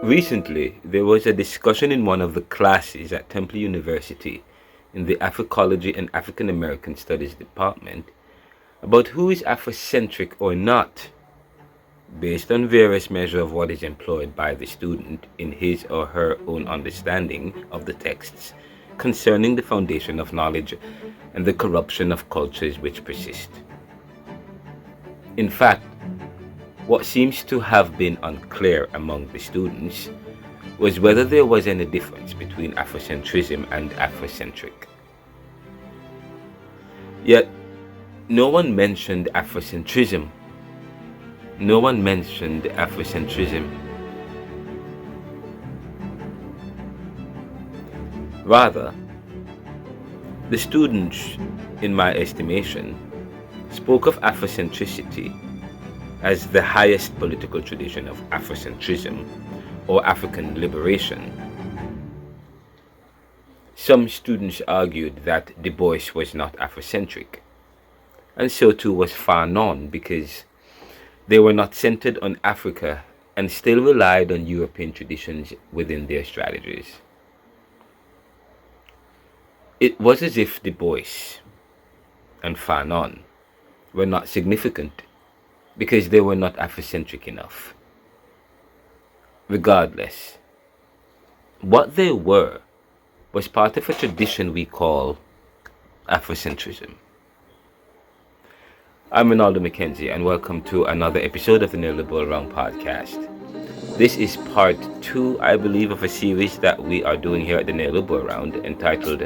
Recently, there was a discussion in one of the classes at Temple University in the Africology and African American Studies department about who is Afrocentric or not, based on various measures of what is employed by the student in his or her own understanding of the texts concerning the foundation of knowledge and the corruption of cultures which persist. In fact, what seems to have been unclear among the students was whether there was any difference between Afrocentrism and Afrocentric. Yet, no one mentioned Afrocentrism. No one mentioned Afrocentrism. Rather, the students, in my estimation, spoke of Afrocentricity as the highest political tradition of Afrocentrism or African liberation. Some students argued that Dubois was not Afrocentric, and so too was Fanon, because they were not centered on Africa and still relied on European traditions within their strategies. It was as if Dubois and Fanon were not significant because they were not Afrocentric enough. Regardless, what they were was part of a tradition we call Afrocentrism. I'm Renaldo McKenzie, and welcome to another episode of the Neoliberal Round podcast. This is part 2, I believe, of a series that we are doing here at the Neoliberal Round entitled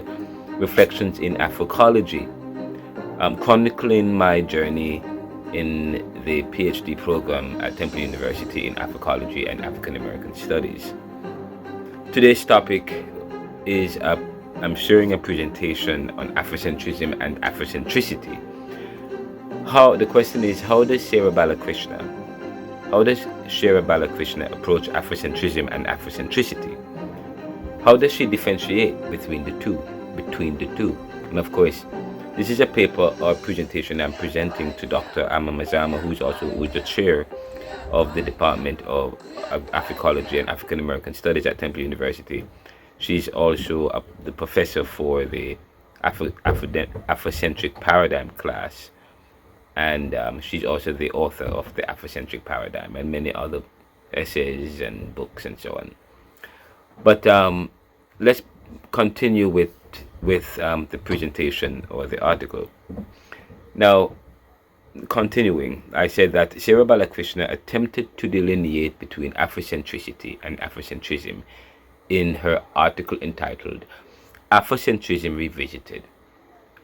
Reflections in Africology. I'm chronicling my journey in the PhD program at Temple University in Africology and African American Studies. Today's topic is I'm sharing a presentation on Afrocentrism and Afrocentricity. The question is, how does Shara Balakrishnan approach Afrocentrism and Afrocentricity? How does she differentiate between the two? And of course, this is a paper or presentation I'm presenting to Dr. Mazama, who's the chair of the Department of Africology and African American Studies at Temple University. She's also the professor for the Afrocentric paradigm class, and she's also the author of the Afrocentric paradigm and many other essays and books and so on. But let's continue with the presentation or the article. Now, continuing, I said that Shara Balakrishnan attempted to delineate between Afrocentricity and Afrocentrism in her article entitled Afrocentrism Revisited: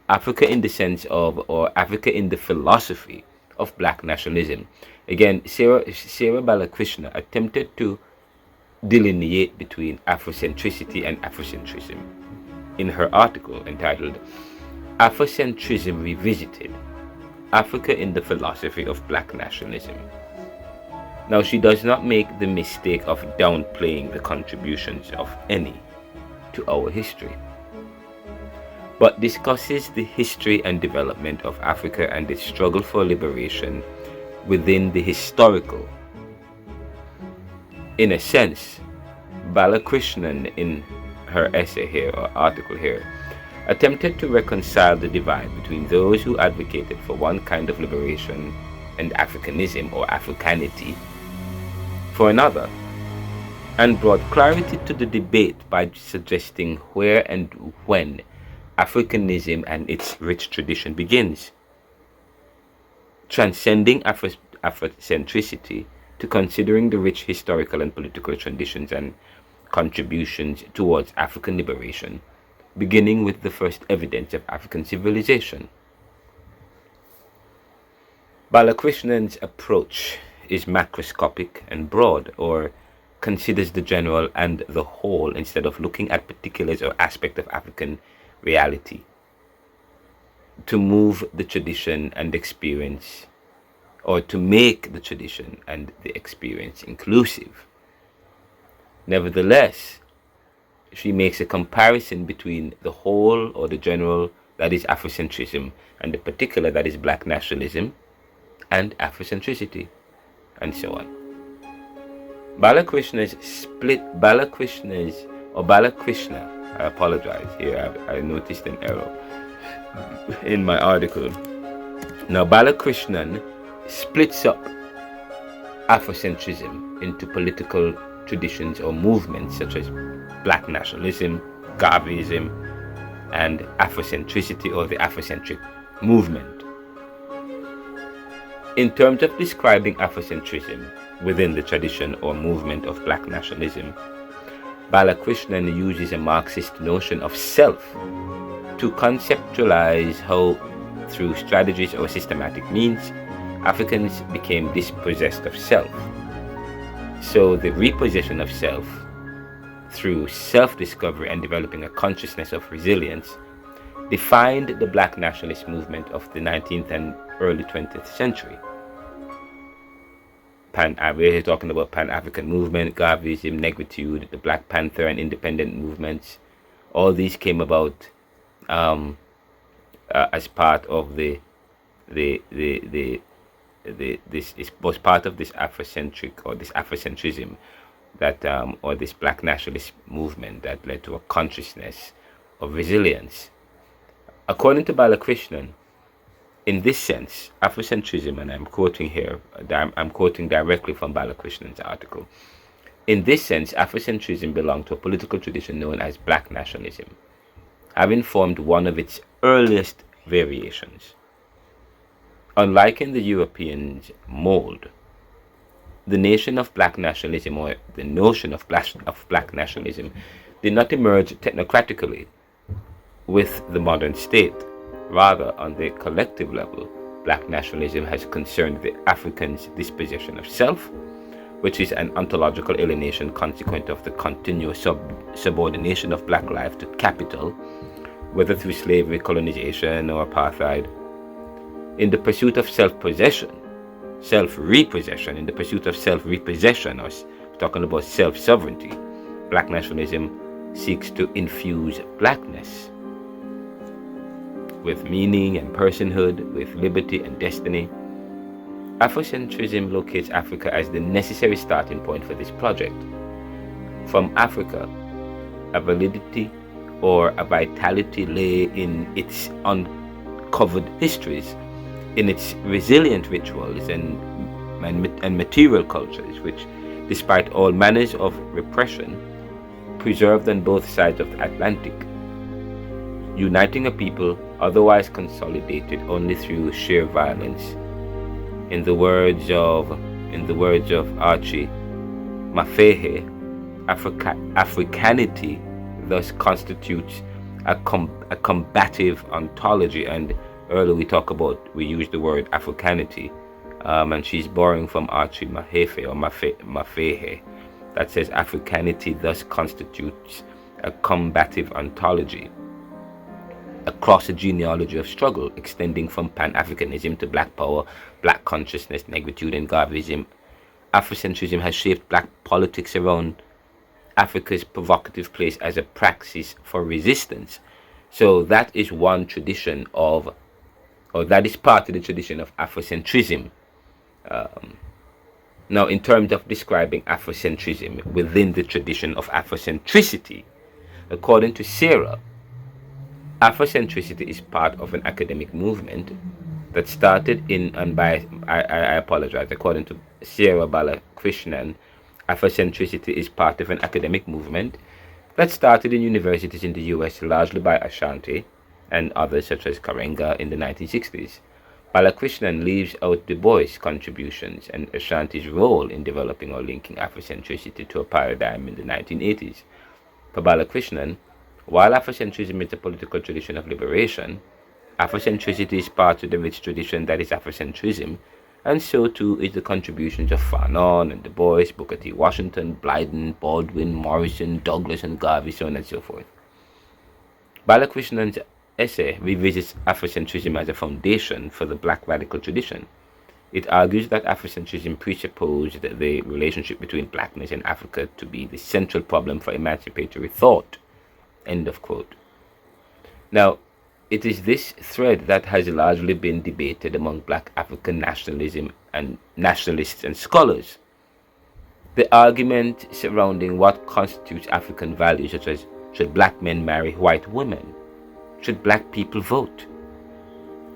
Africa in the Sense of, or Africa in the Philosophy of Black Nationalism. Again, Shara Balakrishnan attempted to delineate between Afrocentricity and Afrocentrism in her article entitled Afrocentrism Revisited: Africa in the Philosophy of Black Nationalism. Now, she does not make the mistake of downplaying the contributions of any to our history, but discusses the history and development of Africa and its struggle for liberation within the historical. In a sense, Balakrishnan, in her essay here or article here, attempted to reconcile the divide between those who advocated for one kind of liberation and Africanism or Africanity for another, and brought clarity to the debate by suggesting where and when Africanism and its rich tradition begins, transcending Afrocentricity to considering the rich historical and political traditions and contributions towards African liberation, beginning with the first evidence of African civilization. Balakrishnan's approach is macroscopic and broad, or considers the general and the whole instead of looking at particulars or aspect of African reality, to move the tradition and experience, or to make the tradition and the experience inclusive. Nevertheless, she makes a comparison between the whole or the general, that is Afrocentrism, and the particular, that is Black nationalism, and Afrocentricity, and so on. Balakrishna, I apologize here, I noticed an error in my article. Now, Balakrishnan splits up Afrocentrism into political traditions or movements such as black nationalism, Garveyism, and Afrocentricity or the Afrocentric movement. In terms of describing Afrocentrism within the tradition or movement of black nationalism, Balakrishnan uses a Marxist notion of self to conceptualize how, through strategies or systematic means, Africans became dispossessed of self. So the repossession of self through self-discovery and developing a consciousness of resilience defined the black nationalist movement of the 19th and early 20th century. We're talking about Pan-African movement, Garveyism, Negritude, the Black Panther and independent movements. All these came about as part of this was part of this Afrocentric or this Afrocentrism that or this black nationalist movement that led to a consciousness of resilience. According to Balakrishnan, in this sense, Afrocentrism, and I'm quoting here, I'm quoting directly from Balakrishnan's article. In this sense, Afrocentrism belonged to a political tradition known as black nationalism, having formed one of its earliest variations. Unlike in the Europeans' mold, the nation of black nationalism or the notion of black nationalism did not emerge technocratically with the modern state. Rather, on the collective level, black nationalism has concerned the African's dispossession of self, which is an ontological alienation consequent of the continuous subordination of black life to capital, whether through slavery, colonization, or apartheid. In the pursuit of self-repossession, or talking about self-sovereignty, black nationalism seeks to infuse blackness with meaning and personhood, with liberty and destiny. Afrocentrism locates Africa as the necessary starting point for this project. From Africa, a validity or a vitality lay in its uncovered histories, in its resilient rituals and material cultures, which, despite all manners of repression, preserved on both sides of the Atlantic, uniting a people otherwise consolidated only through sheer violence. In the words of Archie Mafehe, Africanity thus constitutes a combative ontology, and earlier we used the word Africanity, and she's borrowing from Archie Mafehe that says Africanity thus constitutes a combative ontology across a genealogy of struggle extending from Pan-Africanism to Black Power, Black Consciousness, Negritude, and Garveyism. Afrocentrism has shaped Black politics around Africa's provocative place as a praxis for resistance. So that is one tradition of, or that is part of the tradition of Afrocentrism. Now, in terms of describing Afrocentrism within the tradition of Afrocentricity, according to Sara, Afrocentricity is part of an academic movement that started in, and by, I apologize, according to Shara Balakrishnan, Afrocentricity is part of an academic movement that started in universities in the US, largely by Shanti and others such as Karenga in the 1960s. Balakrishnan leaves out Dubois' contributions and Shanti's role in developing or linking Afrocentricity to a paradigm in the 1980s. For Balakrishnan, while Afrocentrism is a political tradition of liberation, Afrocentricity is part of the rich tradition that is Afrocentrism, and so too is the contributions of Fanon and Dubois, Booker T. Washington, Blyden, Baldwin, Morrison, Douglas, and Garvey, so on and so forth. Balakrishnan's essay revisits Afrocentrism as a foundation for the Black radical tradition. It argues that Afrocentrism presupposed the relationship between Blackness and Africa to be the central problem for emancipatory thought. End of quote. Now, it is this thread that has largely been debated among Black African nationalism and nationalists and scholars. The argument surrounding what constitutes African values, such as should black men marry white women? Should black people vote?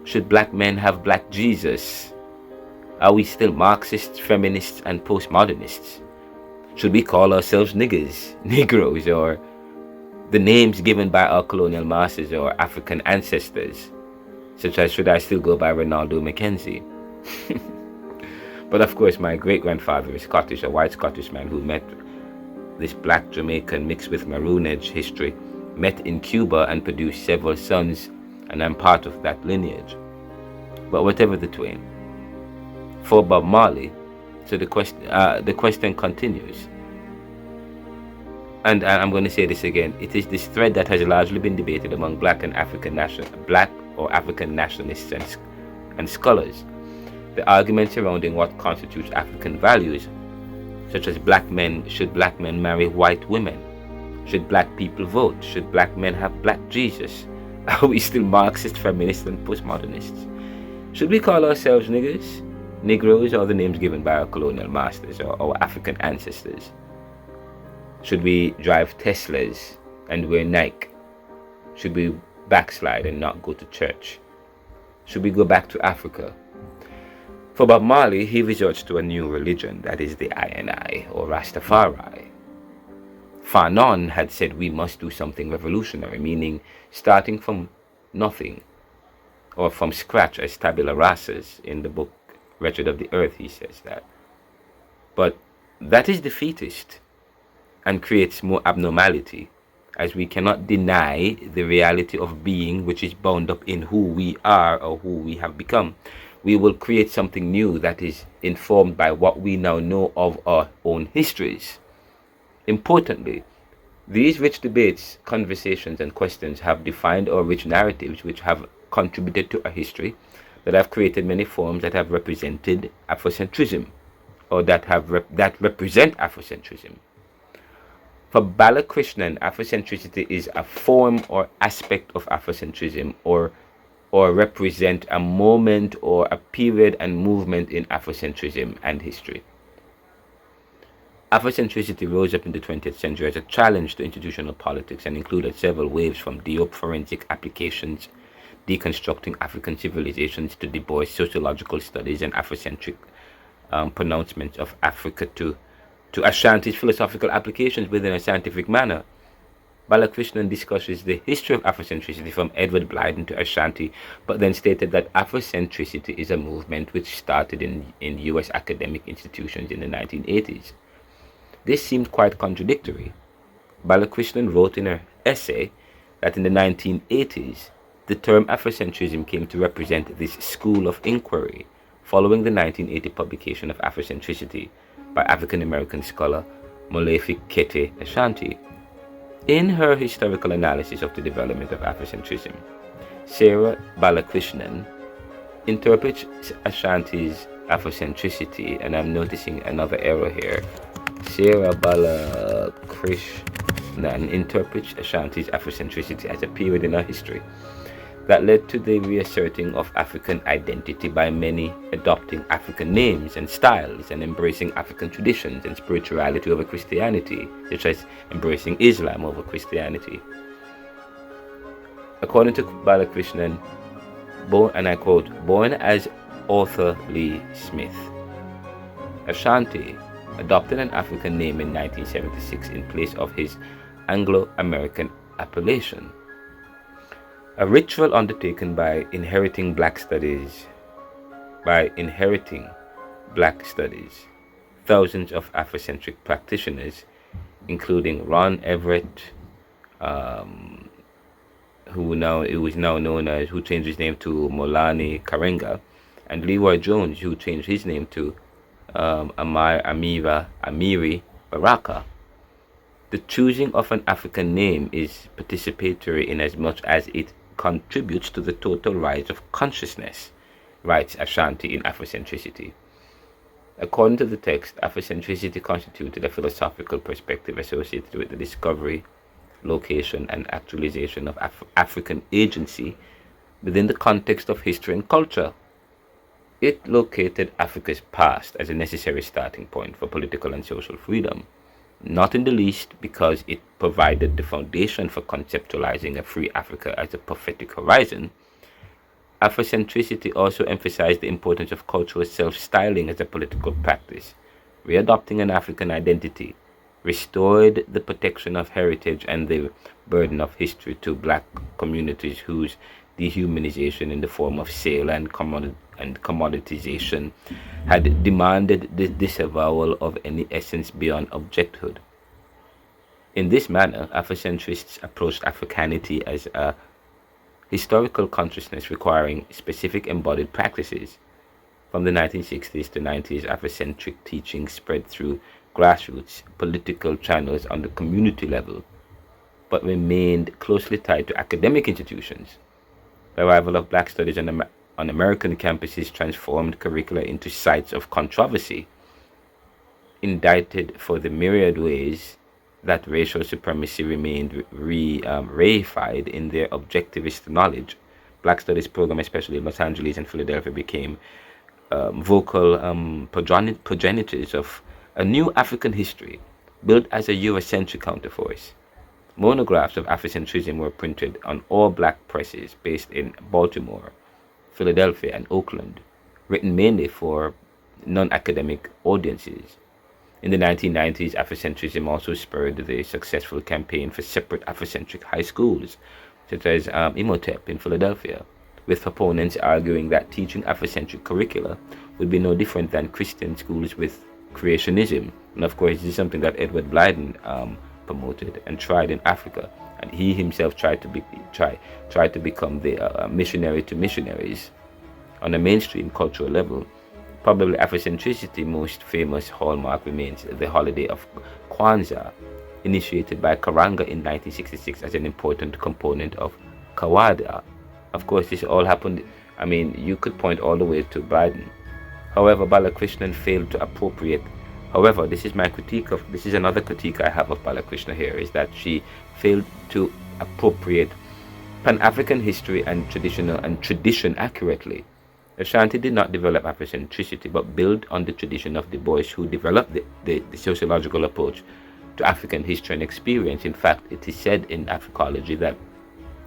Should black men have black Jesus? Are we still Marxists, feminists, and postmodernists? Should we call ourselves niggers, Negroes, or the names given by our colonial masters or African ancestors, such as should I still go by Renaldo McKenzie? But of course, my great-grandfather is Scottish, a white Scottish man who met this black Jamaican mixed with Maroonage history, met in Cuba and produced several sons, and I'm part of that lineage. But whatever the twain, for Bob Marley, so the question continues. And I'm going to say this again. It is this thread that has largely been debated among black or African nationalists and scholars. The argument surrounding what constitutes African values, such as should black men marry white women? Should black people vote? Should black men have black Jesus? Are we still Marxist, feminists, and postmodernists? Should we call ourselves niggers, Negroes, or the names given by our colonial masters or our African ancestors? Should we drive Teslas and wear Nike? Should we backslide and not go to church? Should we go back to Africa? For Bob Marley, he resorts to a new religion, that is the I or Rastafari. Fanon had said we must do something revolutionary, meaning starting from nothing or from scratch as tabula rasas in the book Wretched of the Earth, he says that. But that is defeatist and creates more abnormality, as we cannot deny the reality of being which is bound up in who we are or who we have become. We will create something new that is informed by what we now know of our own histories. Importantly, these rich debates, conversations, and questions have defined our rich narratives which have contributed to our history, that have created many forms that have represented Afrocentrism, or that represent Afrocentrism. For Balakrishnan, Afrocentricity is a form or aspect of Afrocentrism, or represent a moment or a period and movement in Afrocentrism and history. Afrocentricity rose up in the 20th century as a challenge to institutional politics and included several waves from Diop forensic applications, deconstructing African civilizations, to Dubois sociological studies and Afrocentric pronouncements of Africa, to Ashanti's philosophical applications within a scientific manner. Balakrishnan discusses the history of Afrocentricity from Edward Blyden to Ashanti, but then stated that Afrocentricity is a movement which started in US academic institutions in the 1980s. This seemed quite contradictory. Balakrishnan wrote in her essay that in the 1980s, the term Afrocentrism came to represent this school of inquiry, following the 1980 publication of Afrocentricity by African-American scholar Molefi Kete Ashanti. In her historical analysis of the development of Afrocentrism, Shara Balakrishnan interprets Ashanti's Afrocentricity, and I'm noticing another error here. Shara Balakrishnan interprets Ashanti's Afrocentricity as a period in our history that led to the reasserting of African identity by many adopting African names and styles and embracing African traditions and spirituality over Christianity, such as embracing Islam over Christianity. According to Balakrishnan, and I quote, born as Arthur Lee Smith, Ashanti adopted an African name in 1976 in place of his Anglo-American appellation. A ritual undertaken by inheriting black studies. Thousands of Afrocentric practitioners, including Ron Everett, who changed his name to Molani Karenga, and Leroy Jones, who changed his name to Amiri Baraka. The choosing of an African name is participatory in as much as it contributes to the total rise of consciousness, writes Ashanti in Afrocentricity. According to the text, Afrocentricity constituted a philosophical perspective associated with the discovery, location, and actualization of African agency within the context of history and culture. It located Africa's past as a necessary starting point for political and social freedom, not in the least because it provided the foundation for conceptualizing a free Africa as a prophetic horizon. Afrocentricity also emphasized the importance of cultural self-styling as a political practice, readopting an African identity, restored the protection of heritage and the burden of history to black communities whose dehumanization in the form of sale and commoditization had demanded the disavowal of any essence beyond objecthood. In this manner, Afrocentrists approached Africanity as a historical consciousness requiring specific embodied practices. From the 1960s to 90s, Afrocentric teaching spread through grassroots political channels on the community level, but remained closely tied to academic institutions. The arrival of black studies on American campuses transformed curricula into sites of controversy, indicted for the myriad ways that racial supremacy remained reified in their objectivist knowledge. Black studies program, especially in Los Angeles and Philadelphia, became vocal progenitors of a new African history, built as a Eurocentric counterforce. Monographs of Afrocentrism were printed on all black presses based in Baltimore, Philadelphia, and Oakland, written mainly for non-academic audiences. In the 1990s, Afrocentrism also spurred the successful campaign for separate Afrocentric high schools, such as Imhotep in Philadelphia, with opponents arguing that teaching Afrocentric curricula would be no different than Christian schools with creationism. And of course, this is something that Edward Blyden promoted and tried in Africa, and he himself tried to become the missionary to missionaries on a mainstream cultural level. Probably Afrocentricity most famous hallmark remains the holiday of Kwanzaa, initiated by Karanga in 1966 as an important component of Kawada. Of course, this all happened, you could point all the way to Biden. However, Balakrishnan failed to appropriate. However, this is another critique I have of Balakrishnan here, is that she failed to appropriate Pan-African history and tradition accurately. Shanti did not develop Afrocentricity, but built on the tradition of Dubois, who developed the sociological approach to African history and experience. In fact, it is said in Africology that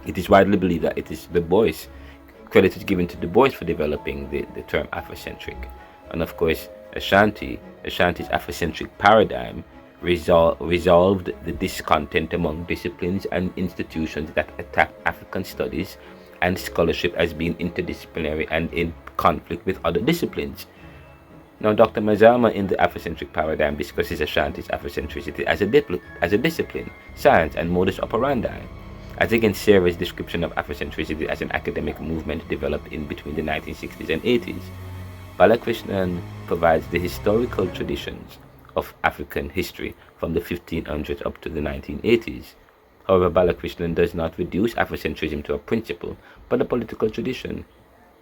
it is widely believed that it is Dubois, credit is given to Dubois for developing the term Afrocentric. And of course, Shanti's Afrocentric paradigm resolved the discontent among disciplines and institutions that attacked African studies and scholarship as being interdisciplinary and in conflict with other disciplines. Now, Dr. Mazama in the Afrocentric paradigm discusses Ashanti's Afrocentricity as a discipline, science, and modus operandi, as against Sara's description of Afrocentricity as an academic movement developed in between the 1960s and 80s. Balakrishnan provides the historical traditions of African history from the 1500s up to the 1980s. However, Balakrishnan does not reduce Afrocentrism to a principle, but a political tradition.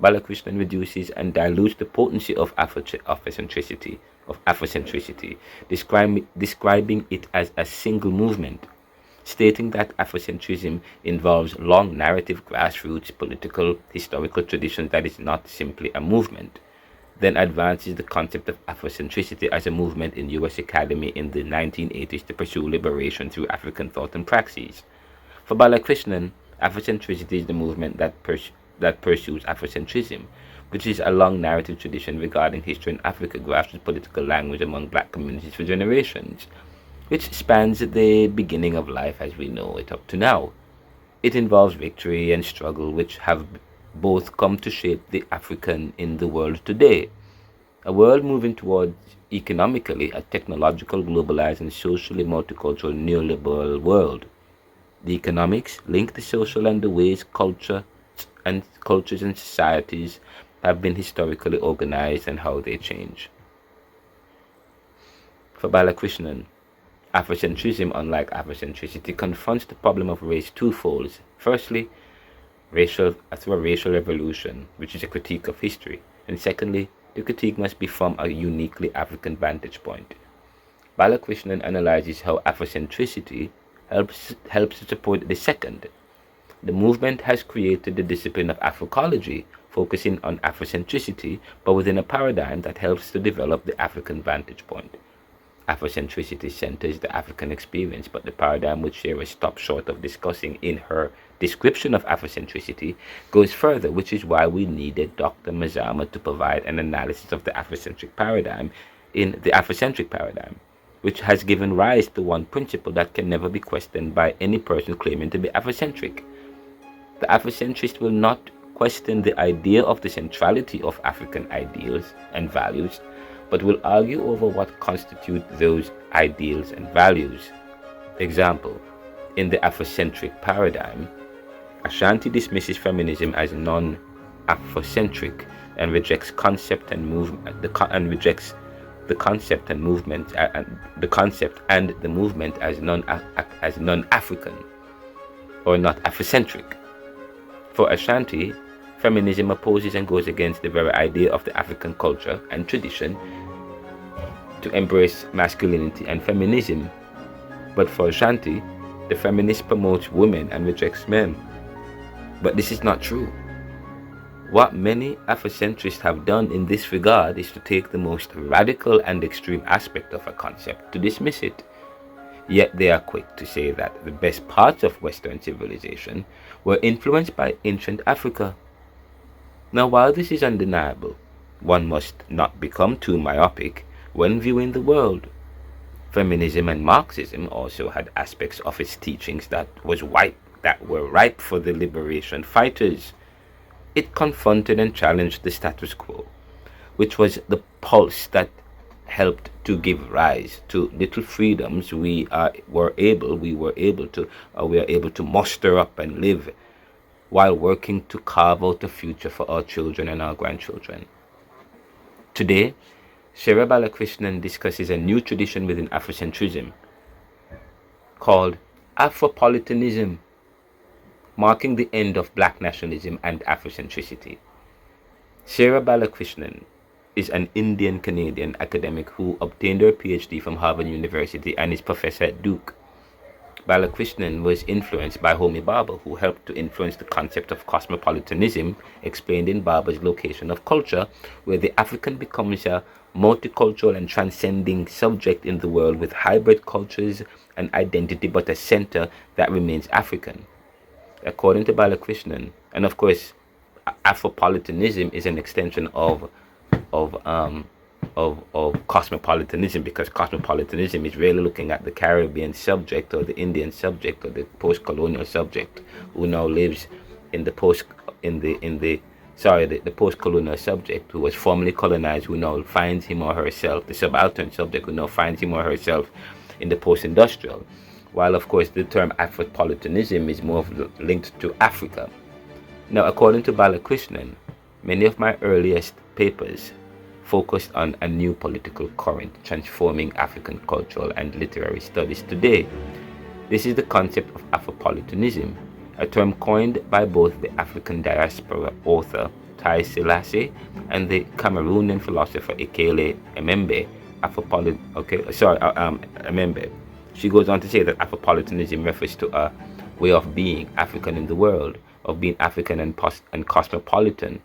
Balakrishnan reduces and dilutes the potency of Afrocentricity, describing it as a single movement, stating that Afrocentrism involves long narrative grassroots political historical traditions that is not simply a movement. Then advances the concept of Afrocentricity as a movement in U.S. Academy in the 1980s to pursue liberation through African thought and praxis. For Balakrishnan, Afrocentricity is the movement that pursues Afrocentrism, which is a long narrative tradition regarding history in Africa, grassroots political language among black communities for generations, which spans the beginning of life as we know it up to now. It involves victory and struggle, which have both come to shape the African in the world today. A world moving towards economically a technological, globalized, and socially multicultural neoliberal world. The economics link the social and the ways cultures and societies have been historically organized and how they change. For Balakrishnan, Afrocentrism, unlike Afrocentricity, confronts the problem of race twofold. Firstly, through a racial revolution, which is a critique of history, and secondly, the critique must be from a uniquely African vantage point. Balakrishnan analyzes how Afrocentricity helps to support the second. The movement has created the discipline of Africology focusing on Afrocentricity, but within a paradigm that helps to develop the African vantage point. Afrocentricity centers the African experience, but the paradigm which Shara stopped short of discussing in her description of Afrocentricity goes further, which is why we needed Dr. Mazama to provide an analysis of the Afrocentric paradigm in the Afrocentric paradigm, which has given rise to one principle that can never be questioned by any person claiming to be Afrocentric. The Afrocentrist will not question the idea of the centrality of African ideals and values, but will argue over what constitute those ideals and values. Example, in the Afrocentric paradigm, Shanti dismisses feminism as non-Afrocentric and rejects concept and movement, rejects the concept and movement, the concept and the movement as non-African or not Afrocentric. For Ashanti, feminism opposes and goes against the very idea of the African culture and tradition to embrace masculinity and feminism. But for Shanti, the feminist promotes women and rejects men. But this is not true. What many Afrocentrists have done in this regard is to take the most radical and extreme aspect of a concept to dismiss it. Yet they are quick to say that the best parts of Western civilization were influenced by ancient Africa. Now, while this is undeniable, one must not become too myopic when viewing the world. Feminism and Marxism also had aspects of its teachings that were ripe for the liberation fighters. It confronted and challenged the status quo, which was the pulse that helped to give rise to little freedoms we were able to muster up and live, while working to carve out a future for our children and our grandchildren. Today, Shara Balakrishnan discusses a new tradition within Afrocentrism called Afropolitanism, marking the end of black nationalism and Afrocentricity. Shara Balakrishnan is an Indian-Canadian academic who obtained her PhD from Harvard University and is professor at Duke. Balakrishnan was influenced by Homi Bhabha, who helped to influence the concept of cosmopolitanism explained in Bhabha's Location of Culture, where the African becomes a multicultural and transcending subject in the world with hybrid cultures and identity, but a center that remains African. According to Balakrishnan, and of course, Afropolitanism is an extension of cosmopolitanism, because cosmopolitanism is really looking at the Caribbean subject or the Indian subject or the post-colonial subject who now lives in the post-colonial subject who was formerly colonized, who now finds him or herself, the subaltern subject who now finds him or herself in the post-industrial, while of course the term Afropolitanism is more linked to Africa. Now, according to Balakrishnan, many of my earliest papers focused on a new political current transforming African cultural and literary studies today. This is the concept of Afropolitanism, a term coined by both the African diaspora author Tai Selassie and the Cameroonian philosopher Ekele Emembe. Emembe. She goes on to say that Afropolitanism refers to a way of being African in the world, of being African and cosmopolitan,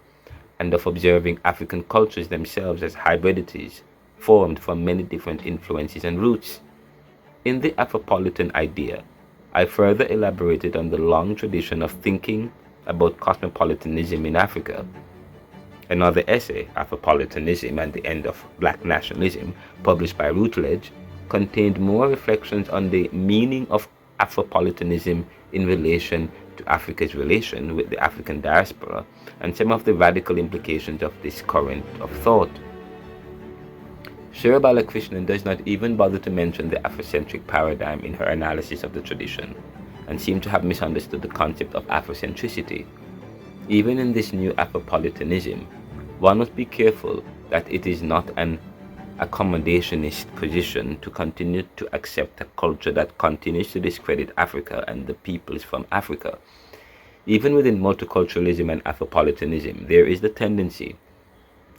and of observing African cultures themselves as hybridities formed from many different influences and roots. In the Afropolitan idea, I further elaborated on the long tradition of thinking about cosmopolitanism in Africa. Another essay, Afropolitanism and the End of Black Nationalism, published by Routledge, contained more reflections on the meaning of Afropolitanism in relation to Africa's relation with the African diaspora and some of the radical implications of this current of thought. Shara Balakrishnan does not even bother to mention the Afrocentric paradigm in her analysis of the tradition, and seems to have misunderstood the concept of Afrocentricity. Even in this new Afropolitanism, one must be careful that it is not an accommodationist position to continue to accept a culture that continues to discredit Africa and the peoples from Africa. Even within multiculturalism and Afropolitanism, there is the tendency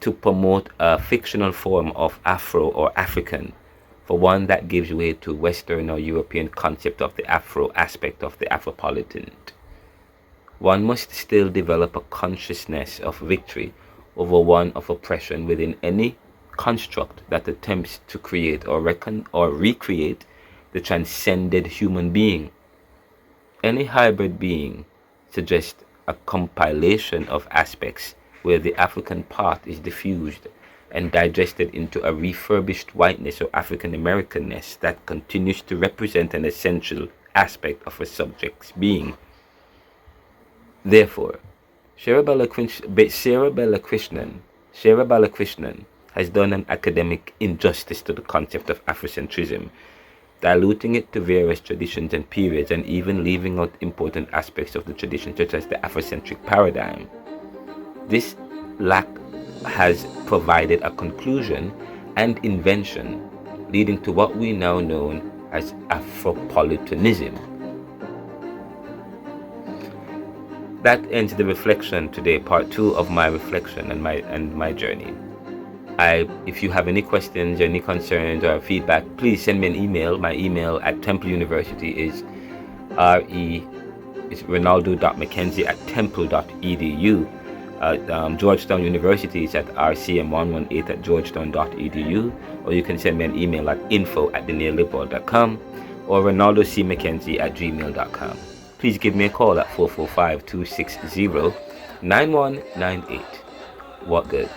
to promote a fictional form of Afro or African for one that gives way to Western or European concept of the Afro aspect of the Afropolitan. one must still develop a consciousness of victory over one of oppression within any construct that attempts to create or recreate the transcended human being. Any hybrid being suggests a compilation of aspects where the African part is diffused and digested into a refurbished whiteness or African Americanness that continues to represent an essential aspect of a subject's being. Therefore, Shara Balakrishnan has done an academic injustice to the concept of Afrocentrism, diluting it to various traditions and periods, and even leaving out important aspects of the tradition, such as the Afrocentric paradigm. This lack has provided a conclusion and invention, leading to what we now know as Afropolitanism. That ends the reflection today, part 2 of my reflection and my journey. If you have any questions, any concerns, or feedback, please send me an email. My email at Temple University is renaldo.mckenzie@temple.edu. Georgetown University is at rcm118@georgetown.edu, or you can send me an email at info@neoliberal.com or renaldocmckenzie@gmail.com. Please give me a call at 445-260-9198. What good?